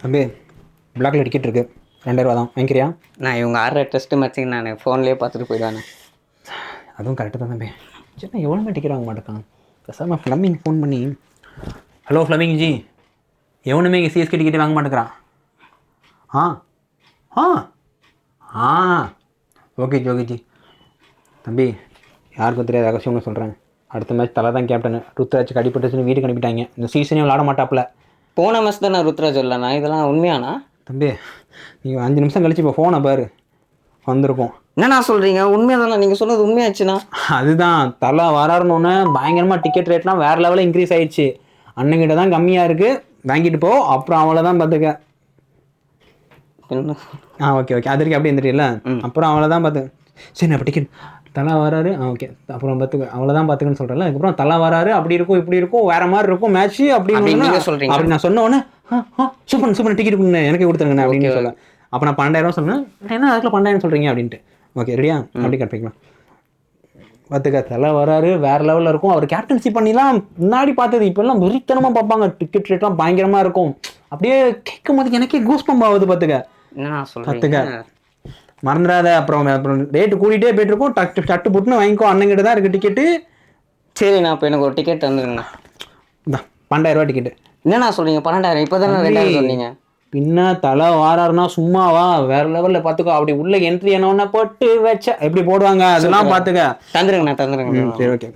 தம்பி பிளாக்ல டிக்கெட் இருக்கு, 2000 தான், வாங்கிக்கிறியா? நான் இவங்க ஆடுற டெஸ்ட் மேட்சிங் நான் ஃபோன்லேயே பார்த்துட்டு போயிடுவேண்ணே. அதுவும் கரெக்டு தான் தம்பி. சரி, எவ்வளோமே டிக்கெட் வாங்க மாட்டேக்கான். பேசாமல் ஃப்ளமிங் ஃபோன் பண்ணி, ஹலோ ஃப்ளமிங் ஜி, எவனுமே இங்கே சிஎஸ்கே டிக்கெட் வாங்க மாட்டேங்கிறான். ஆ ஆ ஆ ஓகே ஜி, ஓகே ஜி. தம்பி, யாருக்கும் தெரியாத ரகசியம் ஒன்று சொல்கிறேன். அடுத்த மேட்ச் தலை தான் கேப்டனு. ருத்ராஜுக்கு அடிப்பட்டுச்சுன்னு வீட்டுக்கு அனுப்பிட்டாங்க. இந்த சீசனே விளாட மாட்டாப்புல. போன மேட்ச் தான் நான் ருத்ராஜ் இல்லைண்ணா, இதெல்லாம் உண்மையாண்ணா? தம்பி, நீங்கள் 5 நிமிஷம் கழிச்சு இப்போ ஃபோனை பாரு, வந்திருக்கும். என்னண்ணா சொல்கிறீங்க? உண்மையாக தானே நீங்கள் சொன்னது உண்மையாச்சுண்ணா? அதுதான், தலை வராருன்னு பயங்கரமாக டிக்கெட் ரேட்லாம் வேறு லெவலில் இன்க்ரீஸ் ஆகிடுச்சு. அண்ணங்கிட்ட தான் கம்மியாக இருக்குது, வாங்கிட்டு போ, அப்புறம் அவ்வளோதான் பார்த்துக்க. ஓகே ஓகே, அது வரைக்கும் அப்படியே தெரியல. அப்புறம் அவ்வளோதான் பார்த்து. சரி, அப்போ டிக்கெட் தலை வராரு, ஓகே, அப்புறம் பார்த்துக்க, அவ்வளோதான் பார்த்துக்கன்னு சொல்கிறேன். அதுக்கப்புறம் தலை வராரு, அப்படி இருக்கும் இப்படி இருக்கும், வேறு மாதிரி இருக்கும் மேட்ச்சு அப்படின்னு சொல்கிறீங்க. அப்படி நான் சொன்ன உடனே சூப்பர் சூப்பர் டிக்கெட் கொடுங்க, எனக்கு கொடுத்துருங்கண்ணே அப்படின்னு சொல்ல. அப்போ நான் 12,000 சொன்னேன். என்ன அதுக்குள்ள 12,000 சொல்கிறீங்க அப்படின்ட்டு. ஓகே ரெடியா, அப்படி கற்பிக்கலாம். பார்த்துக்க, தலை வராரு, வேறு லெவலில் இருக்கும். அவர் கேப்டன்சி பண்ணிலாம் முன்னாடி பார்த்தது இப்போல்லாம் வெறித்தனமாக பார்ப்பாங்க. டிக்கெட் ரேட்லாம் பயங்கரமாக இருக்கும். அப்படியே கேட்கும் போது எனக்கே கூஸ் பம்ப் ஆகுது. பார்த்துக்க பார்த்துக்க, மறந்துடாத. அப்புறம் ரேட்டு கூட்டிகிட்டே போயிட்டு இருக்கும். டட்டு புட்டுன்னு வாங்கிக்கோ, அண்ணங்கிட்ட தான் இருக்குது டிக்கெட்டு. சரிண்ணா, இப்போ எனக்கு ஒரு டிக்கெட் தந்துருங்கண்ணா. 12,000 டிக்கெட்டு. என்னண்ணா சொல்கிறீங்க? 12,000 இப்போ தானே 2,000 சொன்னீங்க. பின்ன தலை வாராருன்னா சும்மாவா, வேற லெவலில் பார்த்துக்கோ. அப்படி உள்ள என்ட்ரி என்ன போட்டு வச்ச எப்படி போடுவாங்க அதெல்லாம் பார்த்துக்க. தந்துருங்கண்ணா, தந்துருங்க. சரி ஓகே.